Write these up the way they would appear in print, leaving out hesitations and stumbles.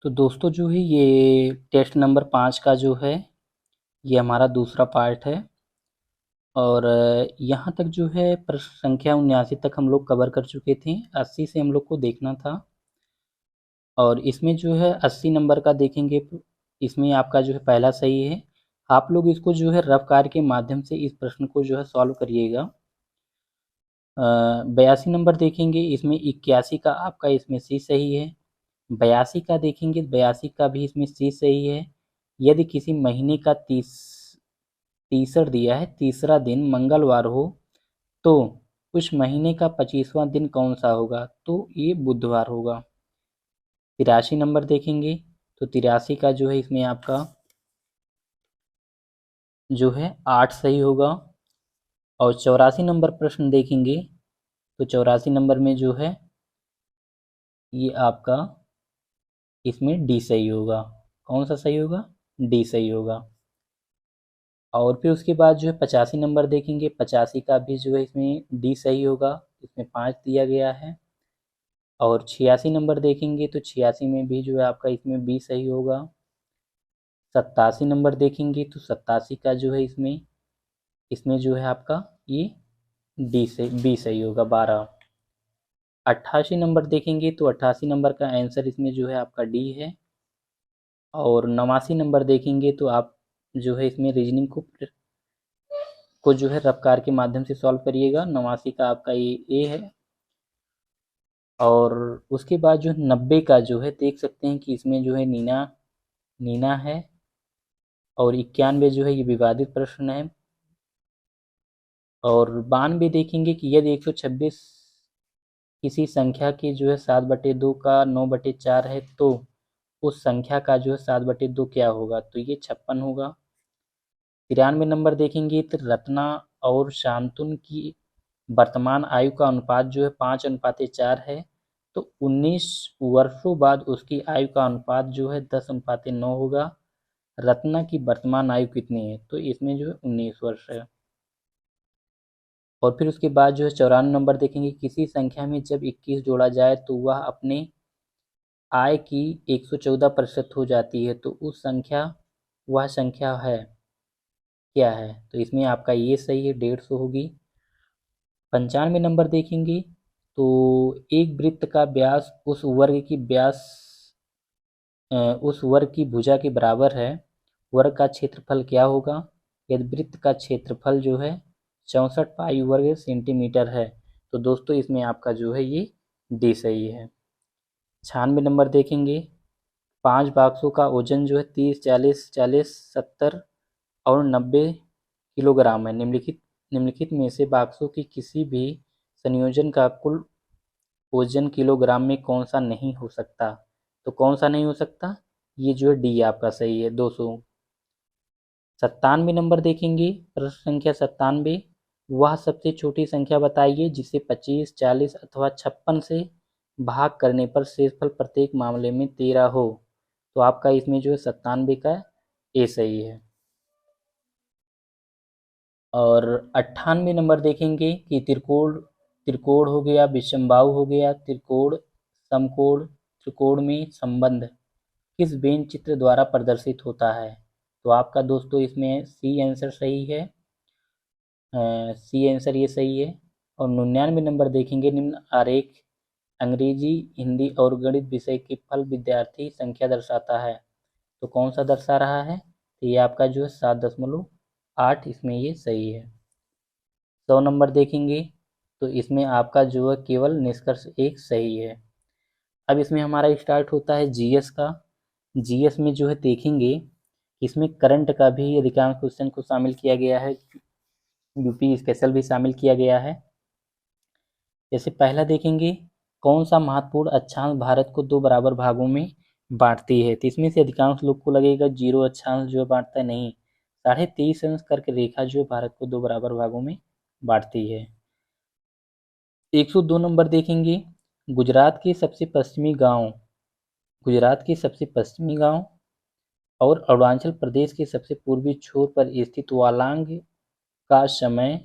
तो दोस्तों जो है ये टेस्ट नंबर 5 का जो है ये हमारा दूसरा पार्ट है। और यहाँ तक जो है प्रश्न संख्या 79 तक हम लोग कवर कर चुके थे। 80 से हम लोग को देखना था। और इसमें जो है 80 नंबर का देखेंगे तो इसमें आपका जो है पहला सही है। आप लोग इसको जो है रफ कार्य के माध्यम से इस प्रश्न को जो है सॉल्व करिएगा। 82 नंबर देखेंगे, इसमें 81 का आपका इसमें सी सही है। 82 का देखेंगे, 82 का भी इसमें सी सही है। यदि किसी महीने का तीसरा दिया है, तीसरा दिन मंगलवार हो तो उस महीने का 25वां दिन कौन सा होगा? तो ये बुधवार होगा। 83 नंबर देखेंगे तो 83 का जो है इसमें आपका जो है 8 सही होगा। और 84 नंबर प्रश्न देखेंगे तो 84 नंबर में जो है ये आपका इसमें डी सही होगा। कौन सा सही होगा? डी सही होगा। और फिर उसके बाद जो है 85 नंबर देखेंगे, 85 का भी जो है इसमें डी सही होगा, इसमें 5 दिया गया है। और 86 नंबर देखेंगे तो 86 में भी जो है आपका इसमें बी सही होगा। 87 नंबर देखेंगे तो 87 का जो है इसमें इसमें जो है आपका ये डी से बी सही होगा 12। 88 नंबर देखेंगे तो 88 नंबर का आंसर इसमें जो है आपका डी है। और 89 नंबर देखेंगे तो आप जो है इसमें रीजनिंग को जो है रफ्तार के माध्यम से सॉल्व करिएगा। 89 का आपका ये ए है। और उसके बाद जो है 90 का जो है देख सकते हैं कि इसमें जो है नीना नीना है। और 91 जो है ये विवादित प्रश्न है। और 92 देखेंगे कि यदि 126 किसी संख्या की जो है 7/2 का 9/4 है तो उस संख्या का जो है 7/2 क्या होगा? तो ये 56 होगा। 93 नंबर देखेंगे तो रत्ना और शांतुन की वर्तमान आयु का अनुपात जो है 5:4 है। तो 19 वर्षों बाद उसकी आयु का अनुपात जो है 10:9 होगा। रत्ना की वर्तमान आयु कितनी है? तो इसमें जो है 19 वर्ष है। और फिर उसके बाद जो है 94 नंबर देखेंगे, किसी संख्या में जब 21 जोड़ा जाए तो वह अपने आय की 114% हो जाती है। तो वह संख्या है क्या है? तो इसमें आपका ये सही है, 150 होगी। 95 नंबर देखेंगे तो एक वृत्त का व्यास उस वर्ग की भुजा के बराबर है। वर्ग का क्षेत्रफल क्या होगा? यदि वृत्त का क्षेत्रफल जो है 64 पाई वर्ग सेंटीमीटर है तो दोस्तों इसमें आपका जो है ये डी सही है। 96 नंबर देखेंगे, 5 बॉक्सों का वजन जो है 30, 40, 40, 70 और 90 किलोग्राम है। निम्नलिखित में से बॉक्सों की किसी भी संयोजन का कुल वजन किलोग्राम में कौन सा नहीं हो सकता? तो कौन सा नहीं हो सकता? ये जो है डी आपका सही है, 200। 97 नंबर देखेंगे, प्रश्न संख्या 97, वह सबसे छोटी संख्या बताइए जिसे 25, 40 अथवा 56 से भाग करने पर शेषफल प्रत्येक मामले में 13 हो। तो आपका इसमें जो है 97 का ए सही है। और 98 नंबर देखेंगे कि त्रिकोण हो गया, विषमबाहु हो गया, त्रिकोण, समकोण, त्रिकोण में संबंध किस व्यंग्य चित्र द्वारा प्रदर्शित होता है? तो आपका दोस्तों इसमें सी आंसर सही है। सी आंसर ये सही है। और 99 नंबर देखेंगे, निम्न आरेख अंग्रेजी, हिंदी और गणित विषय के फल विद्यार्थी संख्या दर्शाता है। तो कौन सा दर्शा रहा है? तो ये आपका जो है 7.8 इसमें ये सही है। 100 नंबर देखेंगे तो इसमें आपका जो है केवल निष्कर्ष एक सही है। अब इसमें हमारा स्टार्ट होता है जीएस का। जीएस में जो है देखेंगे इसमें करंट का भी अधिकांश क्वेश्चन को शामिल किया गया है, यूपी स्पेशल भी शामिल किया गया है। जैसे पहला देखेंगे, कौन सा महत्वपूर्ण अक्षांश भारत को 2 बराबर भागों में बांटती है? तो इसमें से अधिकांश लोग को लगेगा 0 अक्षांश जो है बांटता है, नहीं, 23.5 अंश करके रेखा जो है भारत को 2 बराबर भागों में बांटती है। 102 नंबर देखेंगे, गुजरात के सबसे पश्चिमी गांव गुजरात के सबसे पश्चिमी गांव और अरुणाचल प्रदेश के सबसे पूर्वी छोर पर स्थित वालांग का समय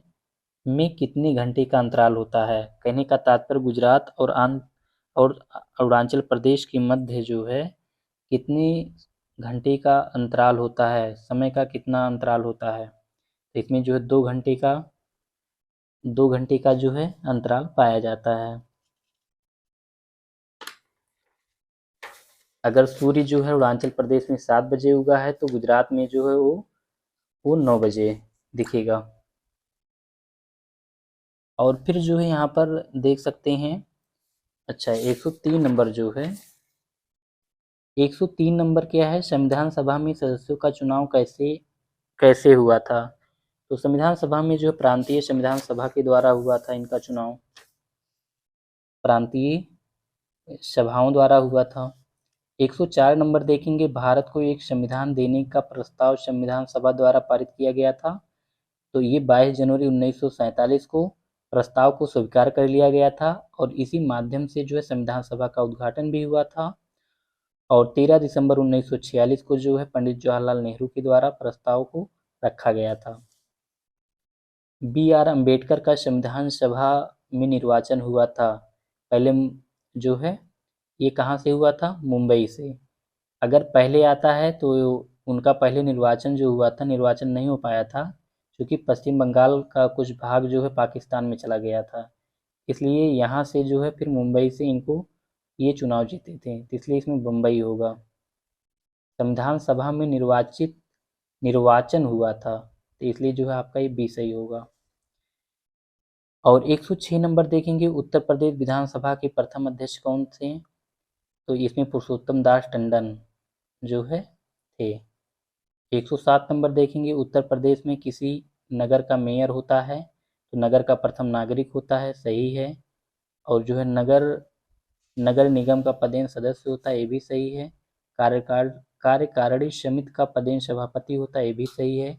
में कितने घंटे का अंतराल होता है? कहने का तात्पर्य गुजरात और अरुणाचल प्रदेश के मध्य जो है कितने घंटे का अंतराल होता है, समय का कितना अंतराल होता है। तो इसमें जो है 2 घंटे का जो है अंतराल पाया जाता है। अगर सूर्य जो है अरुणाचल प्रदेश में 7 बजे उगा है तो गुजरात में जो है वो 9 बजे दिखेगा। और फिर जो है यहाँ पर देख सकते हैं, अच्छा 103 नंबर जो है, 103 नंबर क्या है, संविधान सभा में सदस्यों का चुनाव कैसे कैसे हुआ था। तो संविधान सभा में जो प्रांतीय संविधान सभा के द्वारा हुआ था इनका चुनाव, प्रांतीय सभाओं द्वारा हुआ था। 104 नंबर देखेंगे, भारत को एक संविधान देने का प्रस्ताव संविधान सभा द्वारा पारित किया गया था। तो ये 22 जनवरी 1947 को प्रस्ताव को स्वीकार कर लिया गया था और इसी माध्यम से जो है संविधान सभा का उद्घाटन भी हुआ था। और 13 दिसंबर 1946 को जो है पंडित जवाहरलाल नेहरू के द्वारा प्रस्ताव को रखा गया था। B.R. अम्बेडकर का संविधान सभा में निर्वाचन हुआ था। पहले जो है ये कहाँ से हुआ था, मुंबई से। अगर पहले आता है तो उनका पहले निर्वाचन जो हुआ था, निर्वाचन नहीं हो पाया था क्योंकि पश्चिम बंगाल का कुछ भाग जो है पाकिस्तान में चला गया था, इसलिए यहाँ से जो है फिर मुंबई से इनको ये चुनाव जीते थे, तो इसलिए इसमें बम्बई होगा। संविधान सभा में निर्वाचन हुआ था, तो इसलिए जो है आपका ये बी सही होगा। और 106 नंबर देखेंगे, उत्तर प्रदेश विधानसभा के प्रथम अध्यक्ष कौन थे। तो इसमें पुरुषोत्तम दास टंडन जो है थे। 107 नंबर देखेंगे, उत्तर प्रदेश में किसी नगर का मेयर होता है तो नगर का प्रथम नागरिक होता है, सही है। और जो है नगर निगम का पदेन सदस्य होता है, ये भी सही है। कार्यकारिणी समिति का पदेन सभापति होता है, ये भी सही है।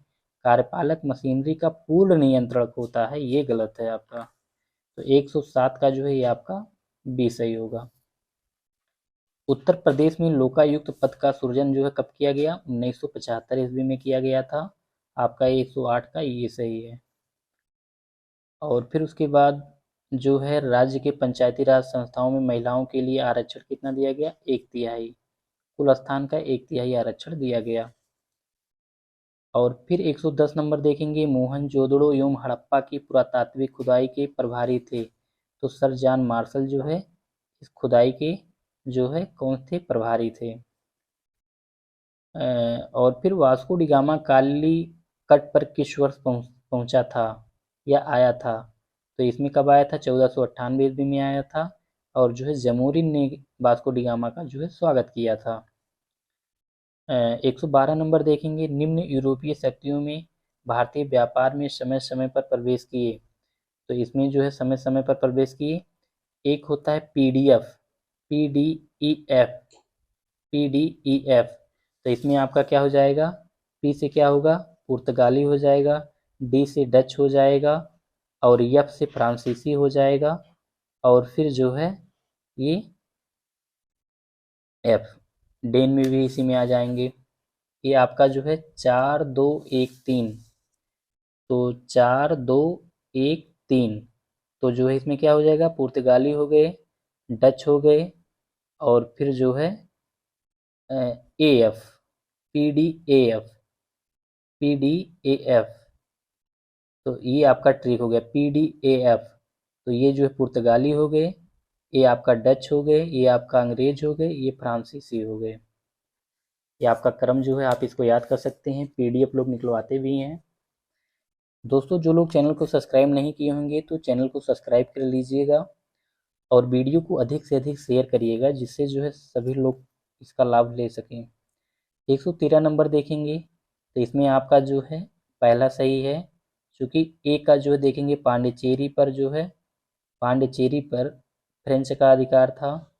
कार्यपालक मशीनरी का पूर्ण नियंत्रक होता है, ये गलत है आपका। तो 107 का जो है ये आपका बी सही होगा। उत्तर प्रदेश में लोकायुक्त पद का सृजन जो है कब किया गया, 1975 ईस्वी में किया गया था। आपका 108 का ये सही है। और फिर उसके बाद जो है राज्य के पंचायती राज संस्थाओं में महिलाओं के लिए आरक्षण कितना दिया गया, 1/3, कुल स्थान का 1/3 आरक्षण दिया गया। और फिर 110 नंबर देखेंगे, मोहनजोदड़ो एवं हड़प्पा की पुरातात्विक खुदाई के प्रभारी थे। तो सर जॉन मार्शल जो है इस खुदाई के जो है कौन थे, प्रभारी थे। और फिर वास्को डी गामा कालीकट पर किस वर्ष पहुंचा था या आया था। तो इसमें कब आया था, 1498 ईस्वी में आया था। और जो है जमोरिन ने वास्को डी गामा का जो है स्वागत किया था। 112 नंबर देखेंगे, निम्न यूरोपीय शक्तियों में भारतीय व्यापार में समय समय पर प्रवेश किए। तो इसमें जो है समय समय पर प्रवेश किए, एक होता है पीडीएफ, पीडीईएफ। तो इसमें आपका क्या हो जाएगा, पी से क्या होगा, पुर्तगाली हो जाएगा, डी से डच हो जाएगा, और एफ से फ्रांसीसी हो जाएगा, और फिर जो है ये एफ डेन में भी इसी में आ जाएंगे। ये आपका जो है 4-2-1-3, तो 4-2-1-3, तो जो है इसमें क्या हो जाएगा, पुर्तगाली हो गए, डच हो गए, और फिर जो है A F, P D A F, तो ये आपका ट्रिक हो गया पीडीएएफ। तो ये जो है पुर्तगाली हो गए, ये आपका डच हो गए, ये आपका अंग्रेज हो गए, ये फ्रांसीसी हो गए। ये आपका क्रम जो है आप इसको याद कर सकते हैं, पीडीएफ लोग निकलवाते भी हैं। दोस्तों जो लोग चैनल को सब्सक्राइब नहीं किए होंगे तो चैनल को सब्सक्राइब कर लीजिएगा और वीडियो को अधिक से अधिक शेयर करिएगा, जिससे जो है सभी लोग इसका लाभ ले सकें। 113 नंबर देखेंगे, तो इसमें आपका जो है पहला सही है, क्योंकि ए का जो है देखेंगे पांडिचेरी पर जो है, पांडिचेरी पर फ्रेंच का अधिकार था।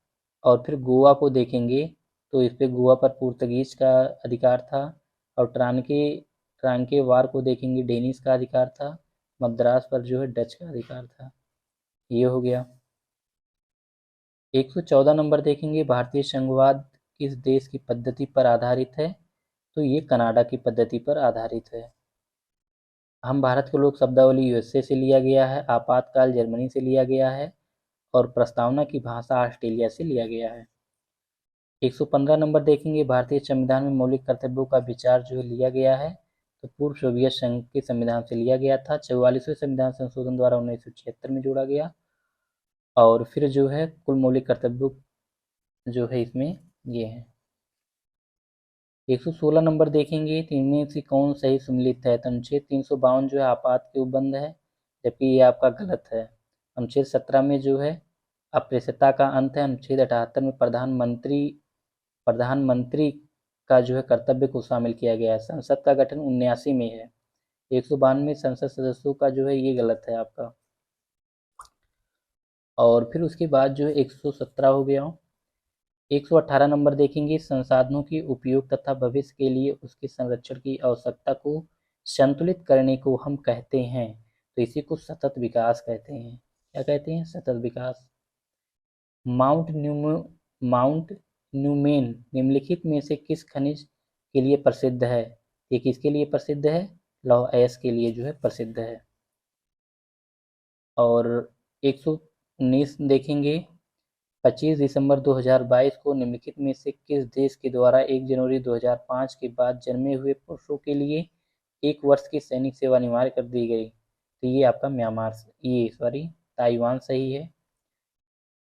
और फिर गोवा को देखेंगे तो इस पर गोवा पर पुर्तगीज का अधिकार था। और ट्रांके वार को देखेंगे डेनिस का अधिकार था। मद्रास पर जो है डच का अधिकार था। ये हो गया। 114 नंबर देखेंगे, भारतीय संघवाद किस देश की पद्धति पर आधारित है। तो ये कनाडा की पद्धति पर आधारित है। हम भारत के लोक शब्दावली यूएसए से लिया गया है, आपातकाल जर्मनी से लिया गया है, और प्रस्तावना की भाषा ऑस्ट्रेलिया से लिया गया है। 115 नंबर देखेंगे, भारतीय संविधान में मौलिक कर्तव्यों का विचार जो है लिया गया है, तो पूर्व सोवियत संघ के संविधान से लिया गया था। 44वें संविधान संशोधन द्वारा 1976 में जोड़ा गया। और फिर जो है कुल मौलिक कर्तव्यों जो है इसमें ये है। 116 नंबर देखेंगे, तो इनमें से कौन सही सम्मिलित है? तो अनुच्छेद 352 जो है आपात के उपबंध है, जबकि ये आपका गलत है। अनुच्छेद 17 में जो है अप्रेस्यता का अंत है। अनुच्छेद 78 में प्रधानमंत्री का जो है कर्तव्य को शामिल किया गया है। संसद का गठन 79 में है। 192 संसद सदस्यों का जो है ये गलत है आपका। और फिर उसके बाद जो है 117 हो गया। 118 नंबर देखेंगे, संसाधनों के उपयोग तथा भविष्य के लिए उसके संरक्षण की आवश्यकता को संतुलित करने को हम कहते हैं, तो इसी को सतत विकास कहते हैं। क्या कहते हैं? सतत विकास। माउंट न्यूमेन निम्नलिखित में से किस खनिज के लिए प्रसिद्ध है? ये किसके लिए प्रसिद्ध है? लौह अयस्क के लिए जो है प्रसिद्ध है। और 119 देखेंगे, 25 दिसंबर 2022 को निम्नलिखित में से किस देश के द्वारा 1 जनवरी 2005 के बाद जन्मे हुए पुरुषों के लिए 1 वर्ष की सैनिक सेवा अनिवार्य कर दी गई? तो ये आपका ताइवान सही है।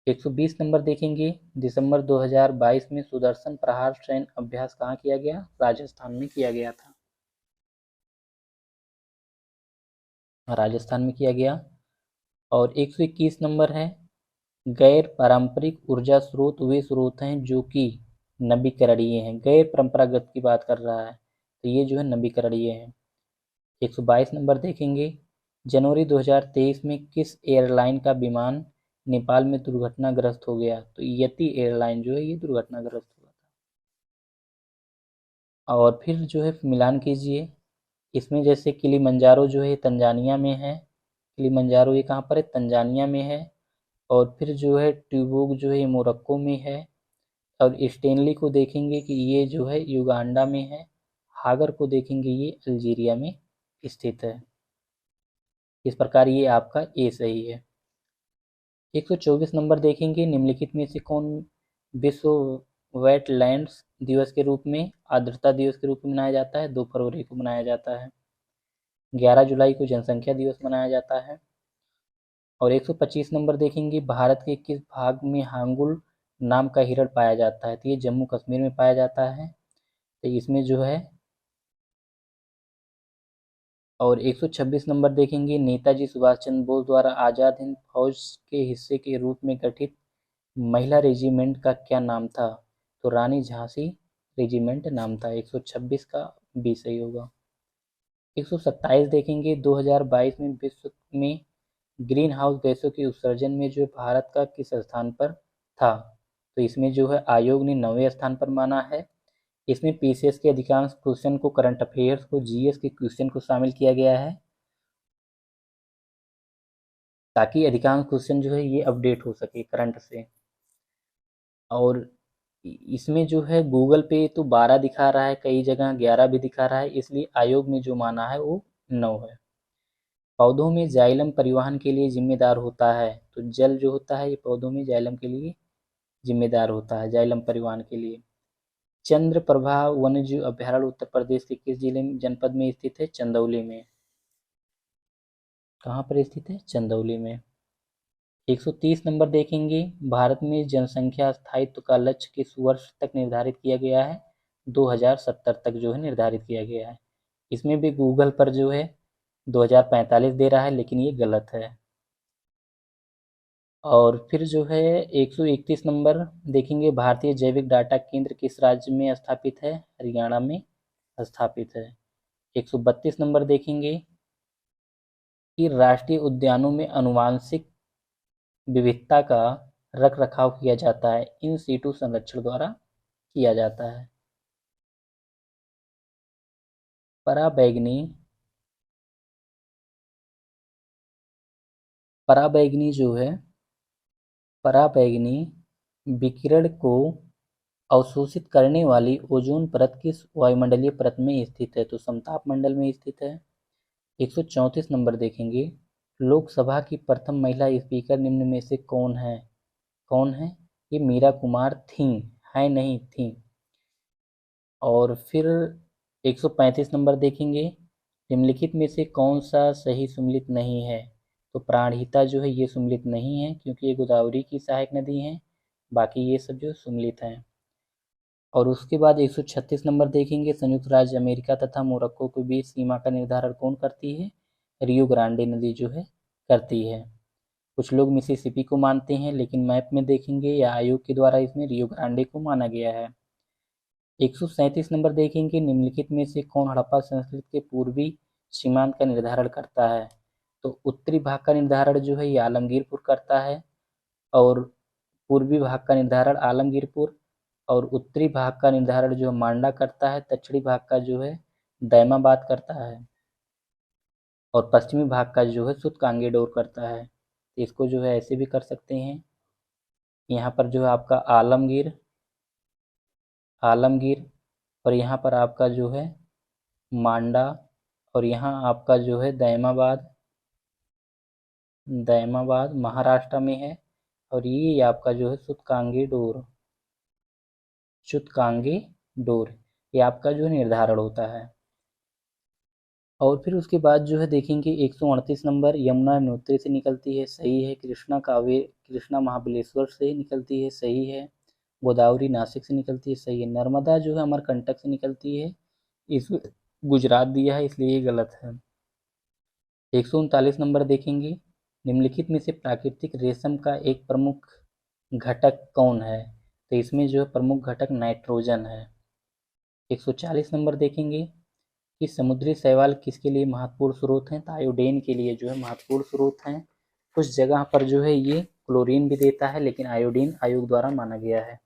120 नंबर देखेंगे, दिसंबर 2022 में सुदर्शन प्रहार सैन्य अभ्यास कहाँ किया गया? राजस्थान में किया गया था। राजस्थान में किया गया। और 121 नंबर है, गैर पारंपरिक ऊर्जा स्रोत वे स्रोत हैं जो कि नवीकरणीय हैं। गैर परंपरागत की बात कर रहा है, तो ये जो है नवीकरणीय है। 122 नंबर देखेंगे, जनवरी 2023 में किस एयरलाइन का विमान नेपाल में दुर्घटनाग्रस्त हो गया? तो यति एयरलाइन जो है ये दुर्घटनाग्रस्त हुआ था। और फिर जो है मिलान कीजिए, इसमें जैसे किलिमंजारो जो है तंजानिया में है। किलिमंजारो ये कहाँ पर है? तंजानिया में है। और फिर जो है ट्यूबोक जो है मोरक्को में है। और स्टेनली को देखेंगे कि ये जो है युगांडा में है। हागर को देखेंगे ये अल्जीरिया में स्थित है। इस प्रकार ये आपका ए सही है। 124 नंबर देखेंगे, निम्नलिखित में से कौन विश्व वेटलैंड्स दिवस के रूप में आर्द्रता दिवस के रूप में मनाया जाता है? 2 फरवरी को मनाया जाता है। 11 जुलाई को जनसंख्या दिवस मनाया जाता है। और 125 नंबर देखेंगे, भारत के किस भाग में हांगुल नाम का हिरण पाया जाता है? तो ये जम्मू कश्मीर में पाया जाता है। तो इसमें जो है। और 126 नंबर देखेंगे, नेताजी सुभाष चंद्र बोस द्वारा आज़ाद हिंद फौज के हिस्से के रूप में गठित महिला रेजिमेंट का क्या नाम था? तो रानी झांसी रेजिमेंट नाम था। 126 का बी सही होगा। 127 देखेंगे, 2022 में विश्व में ग्रीन हाउस गैसों के उत्सर्जन में जो भारत का किस स्थान पर था? तो इसमें जो है आयोग ने 9वें स्थान पर माना है। इसमें पीसीएस के अधिकांश क्वेश्चन को, करंट अफेयर्स को, जीएस के क्वेश्चन को शामिल किया गया है, ताकि अधिकांश क्वेश्चन जो है ये अपडेट हो सके करंट से। और इसमें जो है गूगल पे तो 12 दिखा रहा है, कई जगह 11 भी दिखा रहा है, इसलिए आयोग ने जो माना है वो 9 है। पौधों में जाइलम परिवहन के लिए जिम्मेदार होता है, तो जल जो होता है ये पौधों में जाइलम के लिए जिम्मेदार होता है, जाइलम परिवहन के लिए। चंद्रप्रभा वन्यजीव अभयारण्य उत्तर प्रदेश के किस जिले में, जनपद में स्थित है? चंदौली में। कहाँ पर स्थित है? चंदौली में। 130 नंबर देखेंगे, भारत में जनसंख्या स्थायित्व का लक्ष्य किस वर्ष तक निर्धारित किया गया है? 2070 तक जो है निर्धारित किया गया है। इसमें भी गूगल पर जो है 2045 दे रहा है, लेकिन ये गलत है। और फिर जो है 131 नंबर देखेंगे, भारतीय जैविक डाटा केंद्र किस राज्य में स्थापित है? हरियाणा में स्थापित है। 132 नंबर देखेंगे कि राष्ट्रीय उद्यानों में आनुवांशिक विविधता का रख रखाव किया जाता है, इन सीटू संरक्षण द्वारा किया जाता है। पराबैंगनी जो है, पराबैंगनी विकिरण को अवशोषित करने वाली ओजोन परत किस वायुमंडलीय परत में स्थित है? तो समताप मंडल में स्थित है। 134 नंबर देखेंगे, लोकसभा की प्रथम महिला स्पीकर निम्न में से कौन है? कौन है? ये मीरा कुमार थीं। हैं नहीं थी। और फिर 135 नंबर देखेंगे, निम्नलिखित में से कौन सा सही सुमेलित नहीं है। तो प्राणहिता जो है ये सुमेलित नहीं है क्योंकि ये गोदावरी की सहायक नदी है, बाकी ये सब जो सुमेलित हैं। और उसके बाद 136 नंबर देखेंगे, संयुक्त राज्य अमेरिका तथा मोरक्को के बीच सीमा का निर्धारण कौन करती है। रियो ग्रांडे नदी जो है करती है। कुछ लोग मिसिसिपी को मानते हैं, लेकिन मैप में देखेंगे या आयोग के द्वारा इसमें रियो ग्रांडे को माना गया है। 137 नंबर देखेंगे, निम्नलिखित में से कौन हड़प्पा संस्कृति के पूर्वी सीमांत का निर्धारण करता है। तो उत्तरी भाग का निर्धारण जो है ये आलमगीरपुर करता है, और पूर्वी भाग का निर्धारण आलमगीरपुर, और उत्तरी भाग का निर्धारण जो मांडा करता है, दक्षिणी भाग का जो है दैमाबाद करता है, और पश्चिमी भाग का जो है सूतकांगेडोर करता है। तो इसको जो है ऐसे भी कर सकते हैं, यहाँ पर जो है आपका आलमगीर, और यहाँ पर आपका जो है मांडा, और यहाँ आपका जो है दैमाबाद महाराष्ट्र में है, और ये आपका जो है सूतकांगेडोर ये आपका जो निर्धारण होता है। और फिर उसके बाद जो है देखेंगे 138 नंबर, यमुना यमुनोत्री से निकलती है, सही है। कृष्णा महाबलेश्वर से निकलती है, सही है। गोदावरी नासिक से निकलती है, सही है। नर्मदा जो है अमरकंटक से निकलती है, इसमें गुजरात दिया है इसलिए ये गलत है। 139 नंबर देखेंगे, निम्नलिखित में से प्राकृतिक रेशम का एक प्रमुख घटक कौन है। तो इसमें जो है प्रमुख घटक नाइट्रोजन है। 140 नंबर देखेंगे कि समुद्री शैवाल किसके लिए महत्वपूर्ण स्रोत हैं। तो आयोडीन के लिए जो है महत्वपूर्ण स्रोत हैं। कुछ जगह पर जो है ये क्लोरीन भी देता है, लेकिन आयोडीन आयोग द्वारा माना गया है।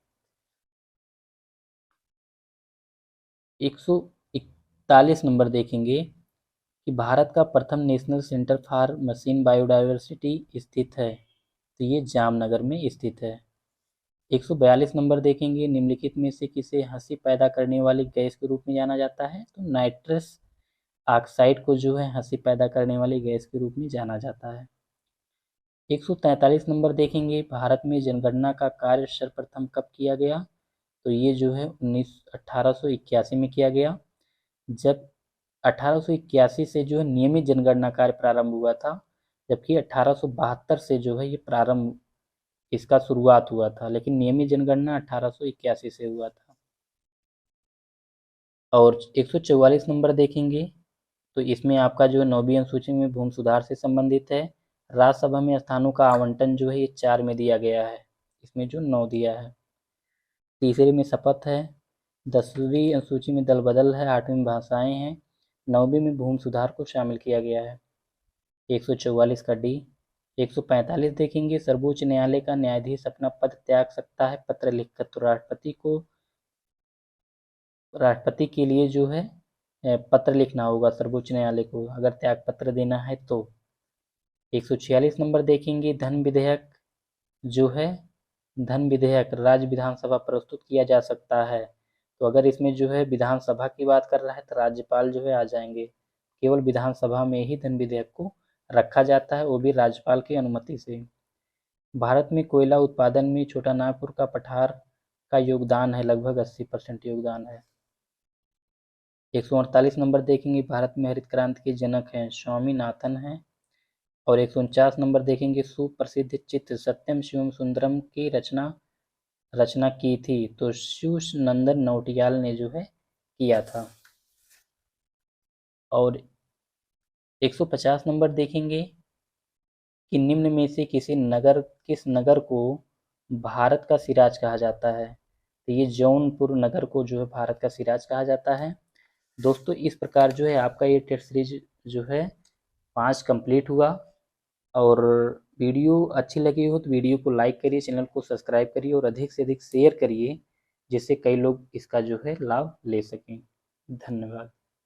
141 नंबर देखेंगे कि भारत का प्रथम national centre for machine biodiversity स्थित है। तो ये जामनगर में स्थित है। 142 नंबर देखेंगे, निम्नलिखित में से किसे हंसी पैदा करने वाली गैस के रूप में जाना जाता है। तो नाइट्रस ऑक्साइड को जो है हंसी पैदा करने वाली गैस के रूप में जाना जाता है। 143 नंबर देखेंगे, भारत में जनगणना का कार्य सर्वप्रथम कब किया गया। तो ये जो है 1881 में किया गया, जब 1881 से जो है नियमित जनगणना कार्य प्रारंभ हुआ था, जबकि 1872 से जो है ये प्रारंभ इसका शुरुआत हुआ था, लेकिन नियमित जनगणना 1881 से हुआ था। और 144 नंबर देखेंगे, तो इसमें आपका जो है 9वीं अनुसूची में भूमि सुधार से संबंधित है। राज्यसभा में स्थानों का आवंटन जो है ये 4 में दिया गया है, इसमें जो 9 दिया है। तीसरे में शपथ है, 10वीं अनुसूची में दल बदल है, 8वीं में भाषाएं हैं, 9वीं में भूमि सुधार को शामिल किया गया है। 144 का डी। 145 देखेंगे, सर्वोच्च न्यायालय का न्यायाधीश अपना पद त्याग सकता है पत्र लिखकर। तो राष्ट्रपति के लिए जो है पत्र लिखना होगा सर्वोच्च न्यायालय को अगर त्याग पत्र देना है तो। 146 नंबर देखेंगे, धन विधेयक राज्य विधानसभा प्रस्तुत किया जा सकता है। तो अगर इसमें जो है विधानसभा की बात कर रहा है तो राज्यपाल जो है आ जाएंगे। केवल विधानसभा में ही धन विधेयक को रखा जाता है, वो भी राज्यपाल की अनुमति से। भारत में कोयला उत्पादन में छोटा नागपुर का पठार का योगदान है, लगभग 80% योगदान है। 148 नंबर देखेंगे, भारत में हरित क्रांति के जनक हैं स्वामीनाथन हैं। और 149 नंबर देखेंगे, सुप्रसिद्ध चित्र सत्यम शिवम सुंदरम की रचना की थी। तो शिव नंदन नौटियाल ने जो है किया था। और 150 नंबर देखेंगे कि निम्न में से किस नगर को भारत का सिराज कहा जाता है। तो ये जौनपुर नगर को जो है भारत का सिराज कहा जाता है। दोस्तों इस प्रकार जो है आपका ये टेस्ट सीरीज जो है 5 कंप्लीट हुआ। और वीडियो अच्छी लगी हो तो वीडियो को लाइक करिए, चैनल को सब्सक्राइब करिए और अधिक से अधिक शेयर करिए, जिससे कई लोग इसका जो है लाभ ले सकें। धन्यवाद।